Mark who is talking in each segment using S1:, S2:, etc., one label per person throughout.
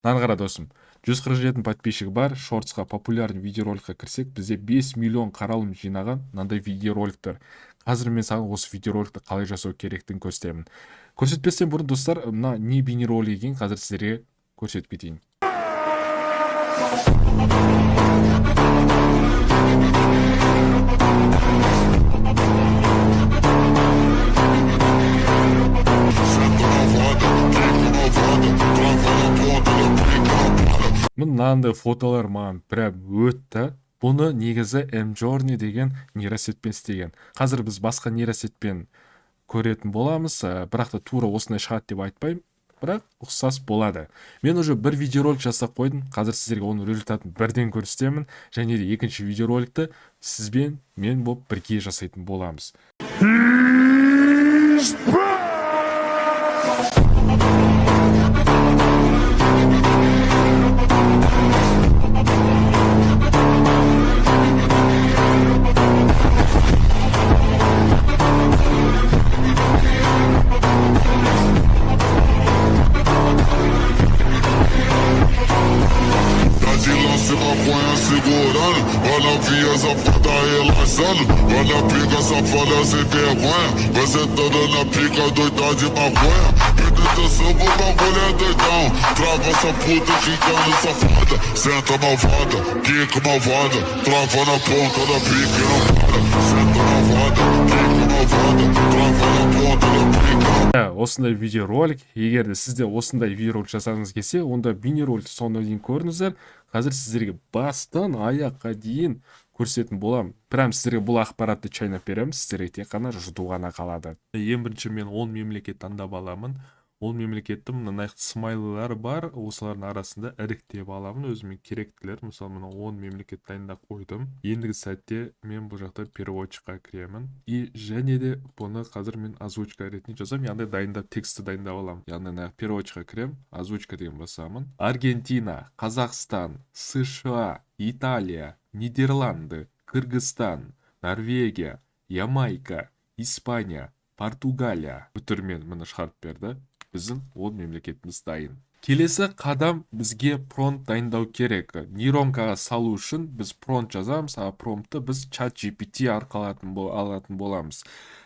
S1: Мынаны қара досым. 147 подписчик бар. Шортсқа популярный видеороликқа кірсек, бізде 5 миллион қаралым жинаған мынандай видеороликтер. Қазір мен саған осы видеороликті қалай жасау керектігін көрсетемін. Көрсетпестен бұрын достар, мына не бейнеролик екенін қазір сіздерге көрсетіп кетейін. Мынандай фотолар маған прям өтті. Бұны негізі Midjourney деген нейросетпен істеген. Қазір біз басқа нейросетпен көретін боламыз, бірақ та тура осындай шығады деп айтпаймын, бірақ ұқсас болады. Мен уже бір видеоролик жасап қойдым. Қазір сіздерге оның результатын бірден көрсетемін, және де екінші видеороликті сізбен мен болып бірге жасайтын боламыз.
S2: Segurando, olha via safada relaxando, olha a pica safada sem vergonha, vai sentando na pica doida de maconha, pede atenção pro bagulho é doidão, trava essa puta quicando safada, senta malvada, quica malvada, trava na ponta da pica e não para, senta malvada, quica malvada, trava na ponta da pica.
S1: Осындай видеоролик, егер де сізде осындай видеоролик жасағыңыз келсе, онда бейнероликті соңына дейін көріңіздер. Қазір сіздерге бастан аяққа дейін көрсететін боламын. Прям сіздерге бұл ақпаратты чайнап беремін, сіздерге тек қана жұту ғана қалады. Ең бірінші мен 10 мемлекет таңдап аламын. Ол мемлекеттің мынандай смайлылар бар, осылардың арасында іріктеп аламын өзіме керектілер. Мысалы, мына 10 мемлекет дайындап қойдым. Ендігі сәтте мен бұл жақта переводчикқа кіремін. И және де бұны қазір мен озвучка ретінде жазамын, яғни дайындап тексті дайындап аламын. Яғни переводчикқа кірем, озвучка деген басамын. Аргентина, Қазақстан, США, Италия, Нидерланды, Кыргызстан, Норвегия, Ямайка, Испания, Португалия. Бүтірмен мұны шығарып берді. Біздің 10 мемлекетіміз дайын. Келесі қадам бізге промпт дайындау керек. Нейронкаға салу үшін біз промпт жазамыз, а промптты біз ChatGPT арқылы алатын боламыз.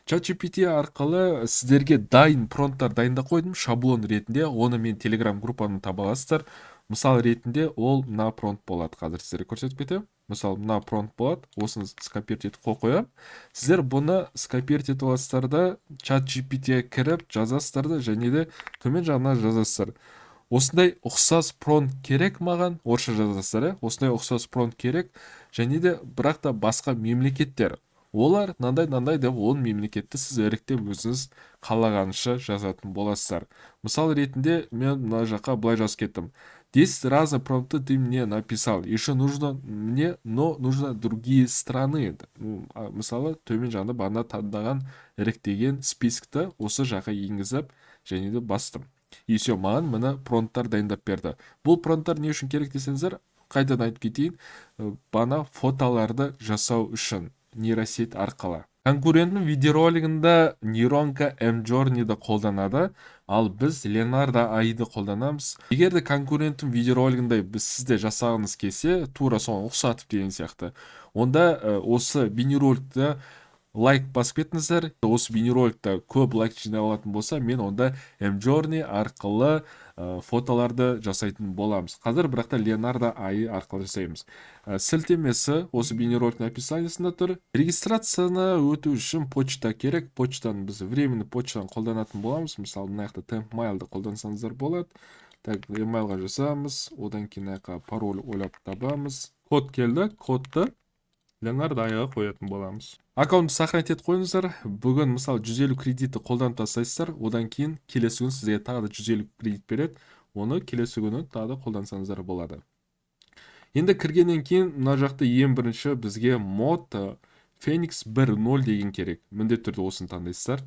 S1: ChatGPT арқылы сіздерге дайын промпттар дайындап қойдым шаблон ретінде. Оны мен Telegram группамнан таба аласыздар. Мысал ретінде ол мына промпт болады. Қазір сіздерге көрсетіп кетемін. Мысалы, мына промпт болады, осыны скопировать етіп қояйын. Сіздер бұны скопировать етіп аласыздар да, ChatGPT-ге кіріп жазасыздар да, және де төмен жағына жазасыздар. Осындай ұқсас промпт керек маған, орысша жазасыздар, осындай ұқсас промпт керек, және де бірақ та басқа мемлекеттер. Олар нандай деп 10 мемлекетті сіз іріктеп өзіңіз қалағанша жазатын боласыздар. Мысал ретінде мен мына жаққа былай жазып кеттім. 10 раза промпты ты мне написал. Еще нужно мне, но нужно другие страны. Мысалы, төмен жағында бана таңдаған іріктеген спискті осы жаққа енгізіп, және де бастым. И все, маған мына промпттар дайындап берді. Бұл промпттар не үшін керек десеңіздер, қайтадан айтып кетейін, бана фотоларды жасау үшін нейросет арқылы. Конкуренттің видеоролигында нейронка Midjourney'ді қолданады, ал біз Leonardo AI-ды қолданамыз. Егер де конкуренттің видеоролигында біз сізде жасағыңыз келсе, тура соны ұқсатып деген сияқты, онда осы бейнероликті лайк басып кетіңіздер. Осы бейнероликті көп лайк жинап алатын болса, мен онда Midjourney арқылы фотоларды жасайтын боламыз. Қазір бірақ та Leonardo AI арқылы жасаймыз. Сілтемесі осы бейнероликтің описаниясында тұр. Регистрацияны өту үшін почта керек. Почтаны біз временный почтаны қолданатын боламыз. Мысалы, мына жақта TempMail'ды қолдансаңыздар болады. Так, emailға жасамыз. Одан кейін пароль ойлап табамыз. Код келді. Кодты Leonardo AI-ға қоятын боламыз. Аккаунтты сохранить етіп қойыңыздар. Бүгін мысалы 150 кредитті қолданып тастайсыздар. Одан кейін келесі күн сізге тағы да 150 кредит береді. Оны келесі күні тағы да қолдансаңыздар болады. Енді кіргеннен кейін мына жақта ең бірінші бізге мод Phoenix 1.0 деген керек. Міндетті түрде осыны таңдайсыздар.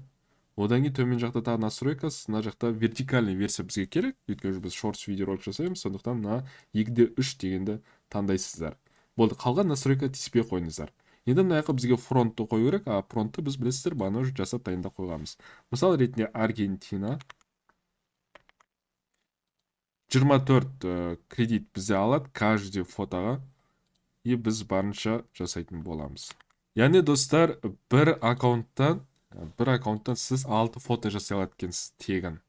S1: Одан кейін төмен жақта тағы настройкасы, мына жақта вертикальный версия бізге керек. Өйткені біз шортс видеоролик жасаймыз, сондықтан мына 2:3 дегенді таңдайсыздар. Болды, қалған настройка тиіспей қойыңыздар. Енді мына жаққа бізге фронтты қою керек, а фронтты біз білесіздер, баны жасап дайындап қойғанбыз. Мысал ретінде Аргентина. 24 кредит бізде алады каждый фотоға, и біз барынша жасайтын боламыз. Яғни достар, бір аккаунттан сіз 6 фото жасай алады екенсіз тегін.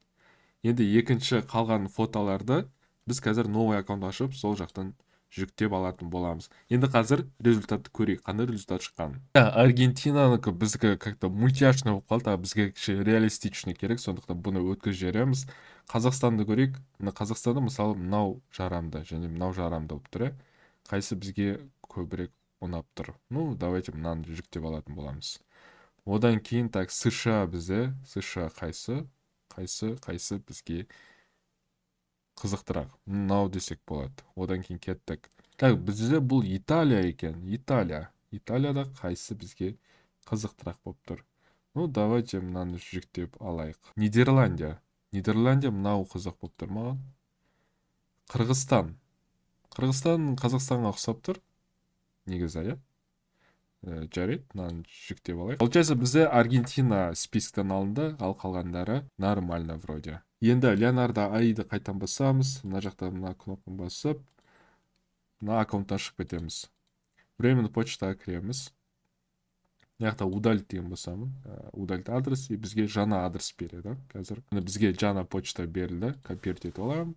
S1: Енді екінші қалған фотоларды біз қазір новый аккаунт ашып, сол жақтан жүктеп алатын боламыз. Енді қазір результатты көрейік, қандай результат шыққанын. Аргентинанікі біздікі как-то мультяшный болып қалды, бізге реалистичный керек, сондықтан бұны өткізіп жібереміз. Қазақстанды көрейік. Мына Қазақстанда мысалы мынау жарамды және мынау жарамды болып тұр. Қайсы бізге көбірек ұнап тұр? Ну, давайте мынаны жүктеп алатын боламыз. Одан кейін так США бізде, США қайсы бізге қызықтырақ. Мынау десек болады. Одан кейін кеттік. Так, бізде бұл Италия екен. Италияда қайсы бізге қызықтырақ болып тұр? Ну, давайте мынаны жүктеп алайық. Нидерландия мынау қызық болып тұр маған. Қырғызстан Қазақстанға ұқсап тұр. Негізі, иә? Жарайды, мынаны жүктеп алайық. Получается, бізде Аргентина списктен алынды, ал қалғандары нормально вроде. Енді Леонардо Аиды қайтан басамыз. Мына жақта мына кнопканы басып, мына аккаунттан шығып кетеміз. Временный почтаға кіреміз. Мына жақта удалить деген басамын. Удалить адрес, и бізге жаңа адрес береді. Қазір бізге жаңа почта берілді. Копировать етіп аламын.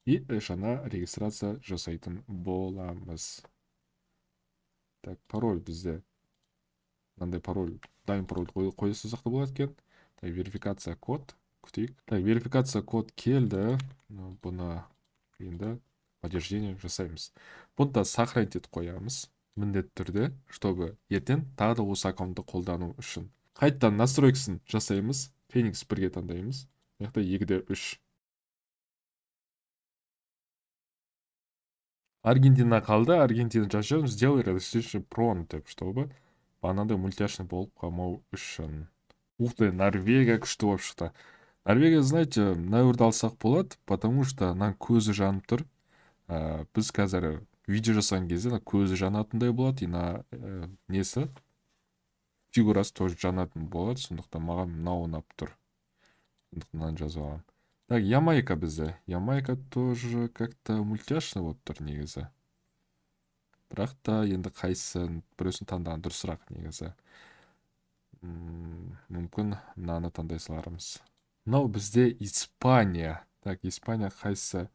S1: И жаңа регистрация жасайтын боламыз. Так, пароль бізде. Мынандай пароль, дайын пароль қойса сақты болады екен. Так, верификация код. Күтейік. Так, верификация код келді. Бұны енді подтверждение жасаймыз. Бұны да сохранить етіп қоямыз. Міндетті түрде, чтобы ертең тағы да осы аккаунтты қолдану үшін. Қайттан настройкасын жасаймыз. Феникс 1-ге таңдаймыз. Яқта 2-де 3. Аргентина қалды. Аргентина жазып, сделай registration prompt деп, чтобы бағанағыдай мультяшный болып қалмау үшін. Ух ты, Норвегия күшті болып шықты. Норвегия, знаете, наверді алсақ болады, потому что нан көзі жанып тұр. Біз қазір видео жасаған кезде көзі жанатындай болады, и несі фигурасы тоже жанатын болады, сондықтан маған мынау ұнап тұр. Сондықтан жазып аламын. Так, Ямайка бізде. Ямайка тоже как-то мультяшный болып тұр негізі. Бірақ та енді қайсын біреусін таңдаған дұрысырақ негізі. Мүмкін мынаны таңдай салармыз. Мынау бізде Испания. Так, Испания қайсы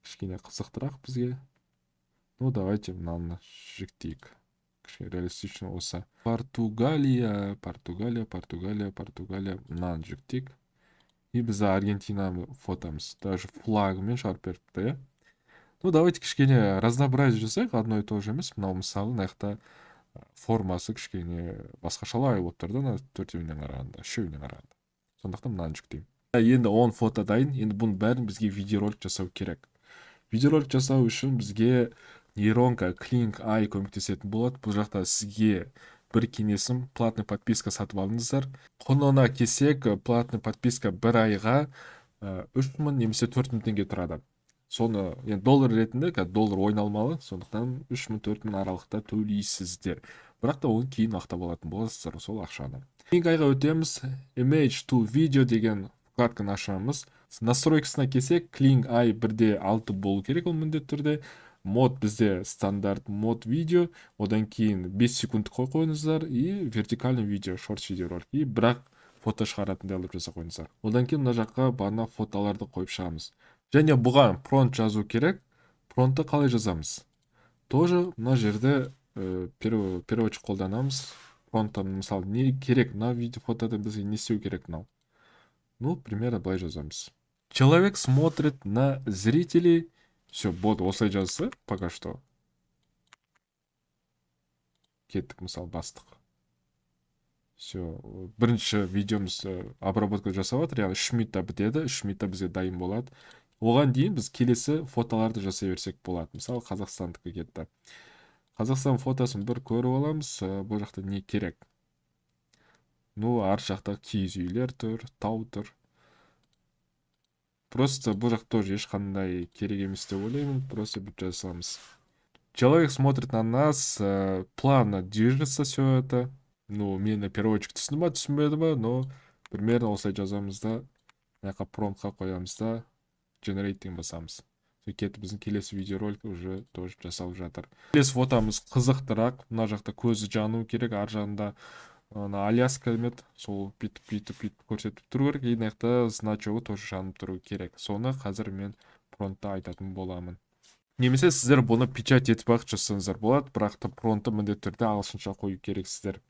S1: кішкене қызықтырақ бізге. Ну, давайте мынаны жүктейік. Кішкене реалистично осы. Португалия. Мынаны жүктейік. И бізде Аргентина фотомыз. Даже флагымен шығарып беріпті, иә? Ну, давайте кішкене разнообразие жасайық, одно и то же емес. Мынау мысалы, мынаяқта формасы кішкене басқашалай болып тұрды, төртеуінен қарағанда, үшеуінен қарағанда. Сондықтан мынаны жүктеймін. Енді 10 фото дайын. Енді бұның бәрін бізге видеоролик жасау керек. Видеоролик жасау үшін бізге нейронка Kling Eye көмектесетін болады. Бұл жақта сізге бір кеңесім, платный подписка сатып алыңыздар. Құнына келсек, платный подписка бір айға 3000 немесе 4000 теңге тұрады. Соны енді доллар ретінде, доллар ойналмалы, сондықтан 3000-4000 аралықта төлейсіздер. Бірақ та оны кейін ақтап алатын боласыздар сол ақшаны. Kling Eye'ға өтеміз. Image to video деген вкладканы ашамыз. Настройкасына келсек, Kling Eye 1:6 болу керек, ол міндетті түрде. Мод бізде стандарт мод видео, одан кейін 5 секунд қойыңыздар, и вертикальный видео, шорт видео ролик, и бірақ фото шығаратындай алып жаса қойыңыздар. Одан кейін мына жаққа бана фотоларды қойып шығамыз. Және бұған промпт жазу керек. Промптты қалай жазамыз? Тоже мына жерде переводчик қолданамыз. Промпттан мысалы не керек, мына видео фотода бізге не істеу керек мынау. Ну, примерно былай жазамыз. Человек смотрит на зрителей. Все, бот осылай жазса, пока что. Кеттік, мысалы, бастық. Все, бірінші видеомыз обработка жасап жатыр, яғни 3 минутта бітеді, 3 минутта бізге дайын болады. Оған дейін біз келесі фотоларды жасай берсек болады. Мысалы, Қазақстандікі кетті. Қазақстан фотосын бір көріп аламыз, бұл жақта не керек? Ну, ар жақта киіз үйлер тұр, тау тұр. Просто бұл жақ тоже ешқандай керек емес деп ойлаймын, просто бүйтіп жазамыз. Человек смотрит на нас, плавно движется все это. Ну, мені переводчик түсінбеді ма, но примерно осылай жазамыз да, яқа промптқа қоямыз да, generate деген басамыз. Кетіп біздің келесі видеоролик уже тоже жасалып жатыр. Келесі фотомыз қызықтырақ. Мына жақта көзі жану керек, ар жағында Аляска мет, сол бүйтіп көрсетіп тұру керек. Ең аяқта значогы тоже жанып тұру керек. Соны қазір мен пронтта айтатын боламын. Немесе сіздер бұны печать етіп ақ жасаңыздар болады, бірақ та пронтты міндетті түрде ағылшынша қою керексіздер.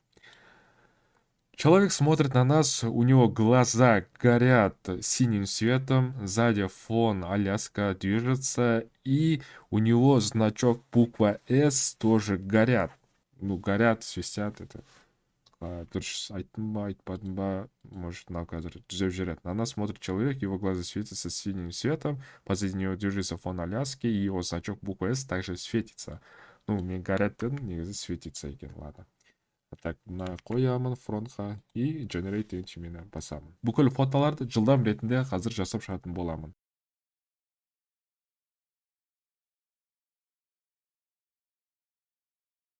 S1: Человек смотрит на нас, у него глаза горят синим светом, сзади фон Аляска движется, и у него значок буква S тоже горят. Ну, горят, свистят, это... Дұрыс айттым ба, айтпадым ба, может, мынау қазір түзеп жібереді. На нас смотрит человек, его глаза светятся синим светом, позади него движется фон Аляски, и его значок буква S также светится. Ну, мен горят дедім, негізі светится екен, ладно. Так, мына қоямын фронтқа и generate деген түймені басамын. Бүкіл фотоларды жылдам ретінде қазір жасап шығатын боламын.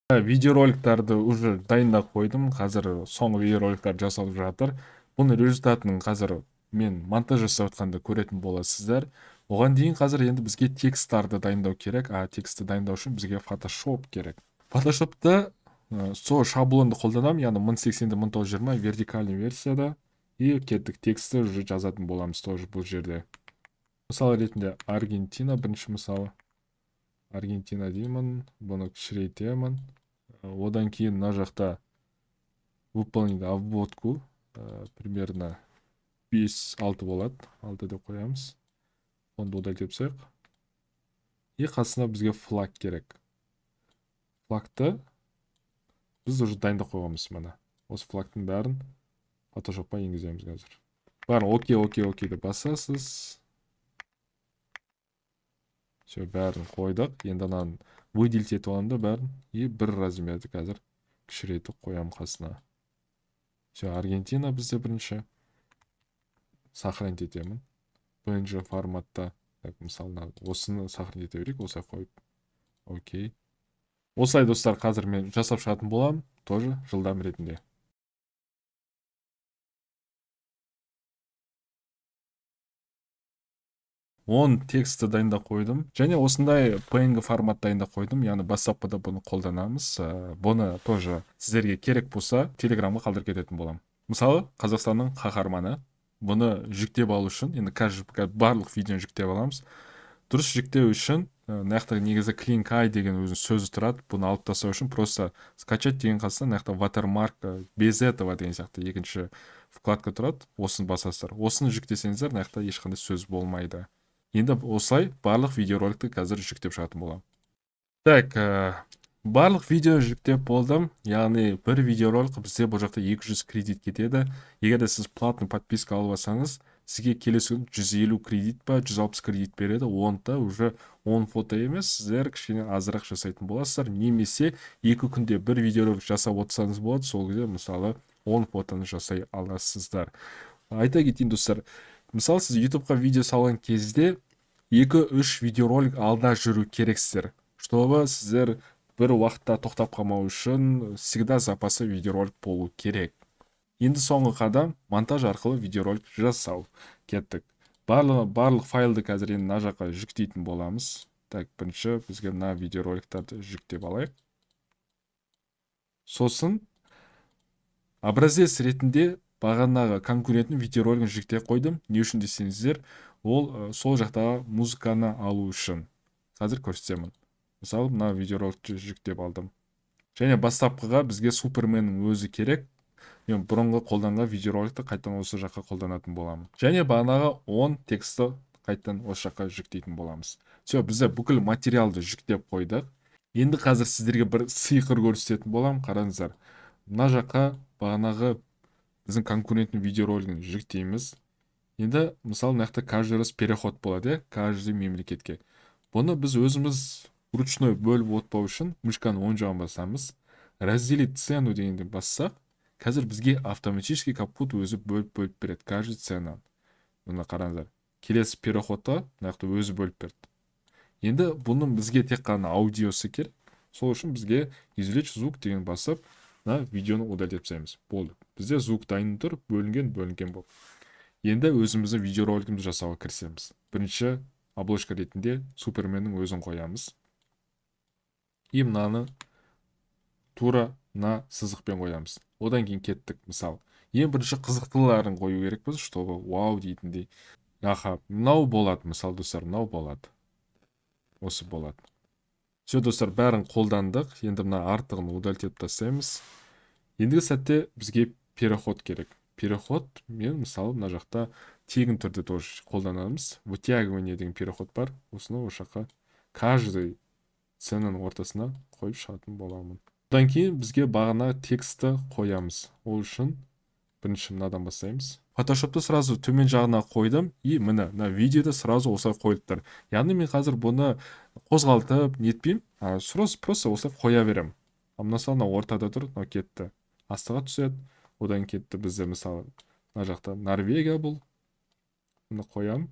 S1: Видеороликтарды уже дайындап қойдым. Қазір соңғы видеороликтар жасалып жатыр. Бұның результатын қазір мен монтаж жасап жатқанда көретін боласыздар. Оған дейін қазір енді бізге тексттарды дайындау керек. Текстті дайындау үшін бізге Photoshop керек. Photoshop'та сол шаблонды қолданамын, яғни 1080-1920 вертикальный версияда. И кеттік тексті уже жазатын боламыз тоже бұл жерде. Мысалы ретінде Аргентина, бірінші мысалы. Аргентина деймін, бұны кішірейтемін. Одан кейін мына жақта выполнить обводку примерно 5-6 болады. 6 деп қоямыз. Онды удалить етсек. И қасына бізге флаг керек. Флагты біз уже дайындап қойғанбыз мына. Осы флагтың бәрін Photoshop'a енгіземіз қазір. Бәрін окей деп басасыз. Все, бәрін қойдық. Енді анан выделить етіп аламын да бәрін. И бір размерді қазір кішірейтіп қоямын қасына. Все, Аргентина бізде бірінші. Сохранить етемін. Бірінші форматта. Мысалы, осыны сохранить ете берейік. Осылай қойып. Окей. Осылай достар, қазір мен жасап шығатын боламын. Тоже жылдам ретінде. Тексті дайындап қойдым. Және осындай PNG формат дайындап қойдым. Яғни бастапқыда бұны қолданамыз. Бұны тоже сіздерге керек болса, Телеграмға қалдырып кететін болам. Мысалы, Қазақстанның қаһарманы. Бұны жүктеп алу үшін, енді барлық видеоны жүктеп аламыз. Дұрыс жүктеу үшін, наяқта негізі CleanKai деген өзінің сөзі тұрады. Бұны алып тастау үшін просто скачать деген қасында наяқта watermark без этого деген сияқты екінші вкладка тұрады. Осыны басасыздар. Осыны жүктесеңіздер, наяқта ешқандай сөз болмайды. Енді осылай барлық видеороликті қазір жүктеп шығатын болам. Так, барлық видео жүктеп болдым. Яғни бір видеоролик бізде бұл жақта 200 кредит кетеді. Егер де сіз платный подписка алып алсаңыз, сізге келесі күн 150 кредит па, 160 кредит береді. Онда уже 10 фото емес, сіздер кішкене азырақ жасайтын боласыздар. Немесе 2 күнде бір видеоролик жасап отырсаңыз болады, сол кезде мысалы 10 фотоны жасай аласыздар. Айта кетейін достар, мысалы сіз YouTube'қа видео салған кезде 2-3 видеоролик алда жүру керексіздер. Чтобы сіздер бір уақытта тоқтап қалмау үшін всегда запасы видеоролик болу керек. Енді соңғы қадам монтаж арқылы видеоролик жасау. Кеттік. Барлық файлды қазір енді мына жаққа жүктейтін боламыз. Так, бірінші бізге мына видеороликтарды жүктеп алайық. Сосын образец ретінде бағанағы конкурентін видеоролигін жүктеп қойдым. Не үшін десеңіздер, ол сол жақтағы музыканы алу үшін. Қазір көрсетемін. Мысалы, мына видеороликті жүктеп алдым. Және бастапқыға бізге Суперменнің өзі керек. Мен бұрынғы қолданған видеороликті қайттан осы жаққа қолданатын боламын. Және бағанағы 10 тексті қайттан осы жаққа жүктейтін боламыз. Все, бізде бүкіл материалды жүктеп қойдық. Енді қазір сіздерге бір сыйқыр көрсететін болам. Қараңыздар. Мына жаққа бағанағы біздің конкуренттің видеоролигін жүктейміз. Енді, мысалы, мынақта каждый раз переход болады, каждый мемлекетке. Бұны біз өзіміз ручной бөліп отпау үшін мышканы оң жағын басамыз. Разделить цену дегенде бассақ, қазір бізге автоматически капут өзі бөліп береді, каждый цена. Бұны қараңыздар. Келесі переходта мынақта өзі бөліп берді. Енді бұның бізге тек қана аудиосы керек. Сол үшін бізге извлечь звук деген басып, видеоны удалить етсеміз. Болды. Бізде звук дайын тұр, бөлінген болды. Енді өзіміздің видеоролигімізді жасауға кірісеміз. Бірінші обложка ретінде Суперменнің өзін қоямыз. И мынаны тура мына сызықпен қоямыз. Одан кейін кеттік, мысалы. Ең бірінші қызықтыларын қою керекпіз, чтобы вау дейтіндей. Аха, мынау болады, мысалы достар, мынау болады. Осы болады. Все, достар, бәрін қолдандық. Енді мына артығын удалить тастаймыз. Ендігі сәтте бізге переход керек. Переход мен мысалы мына жақта тегін түрде тоже қолданамыз. Вытягивание деген переход бар. Осыны осы жаққа каждый ценаның ортасына қойып шығатын боламын. Одан кейін бізге бағана тексті қоямыз. Ол үшін бірінші мынадан бастаймыз. Photoshop'ты сразу төмен жағына қойдым. И мына видеода сразу осылай қойылыптыр. Яғни мен қазір бұны қозғалтып нетпеймін. Просто осылай қоя берем. Мысалы ортада тұр, кетті. Астыға түседі. Одан кетті бізде мысалы мына жақта Норвегия бұл. Бұны қоям.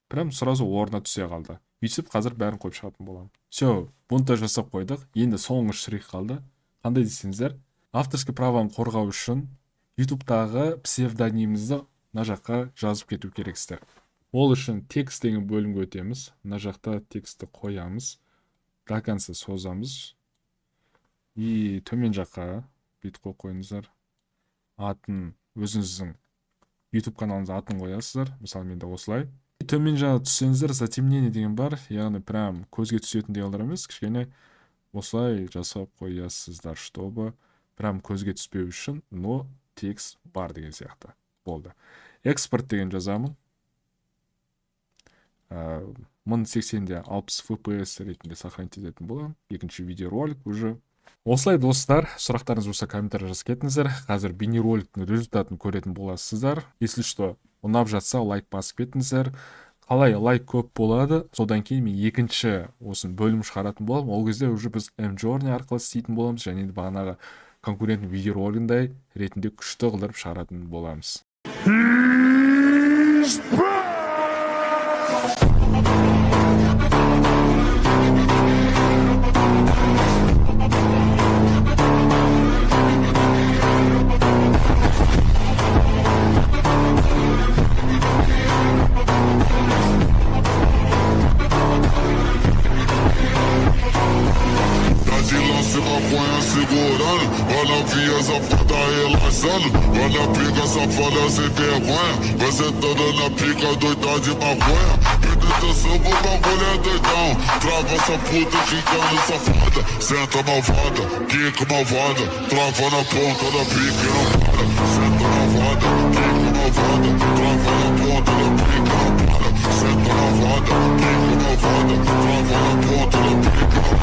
S1: Прям сразу орнына түсе қалды. Өйтіп қазір бәрін қойып шығатын боламын. Все, бұны да жасап қойдық. Енді соңғы штрих қалды. Қандай десеңіздер, авторский праваны қорғау үшін YouTube'дағы псевдонимімізді мына жаққа жазып кету керексіздер. Ол үшін текст деген бөлімге өтеміз. Мына жақта текстті қоямыз. До конца созамыз. И төмен жаққа бүйтіп қойыңыздар. Атын, өзіңіздің YouTube каналыңызға атын қоясыздар. Мысалы менде осылай. Төмен жағына түссеңіздер, затемнение деген бар. Яғни прям көзге түсетіндей алдар емес, кішкене осылай жасап қоясыздар, чтобы прям көзге түспеу үшін, но текст бар деген сияқты. Болды. Экспорт деген жазамын. 1080-де 60 FPS ретінде сохранить ететін боламын. Екінші видеоролик уже. Осылай достар, сұрақтарыңыз болса комментарий жазып кетіңіздер. Қазір бейнероликтің результатын көретін боласыздар. Если что, ұнап жатса лайк басып кетіңіздер. Қалай лайк көп болады, содан кейін мен екінші осын бөлім шығаратын боламын. Ол кезде уже біз Mjourney арқылы істейтін боламыз, және бағанағы конкурентный видеоролигындай ретінде күшті қылдырып шығаратын боламыз.
S2: Segurando, olha a via safada relaxando, olha a pica safada sem vergonha, vai sentando na pica doida de maconha, penetração pro bagulho é doidão, trava essa puta quicando safada, senta malvada, quica malvada, trava na ponta da pica e não para, senta malvada, quica malvada, trava na ponta da pica e não para, senta malvada, quica malvada,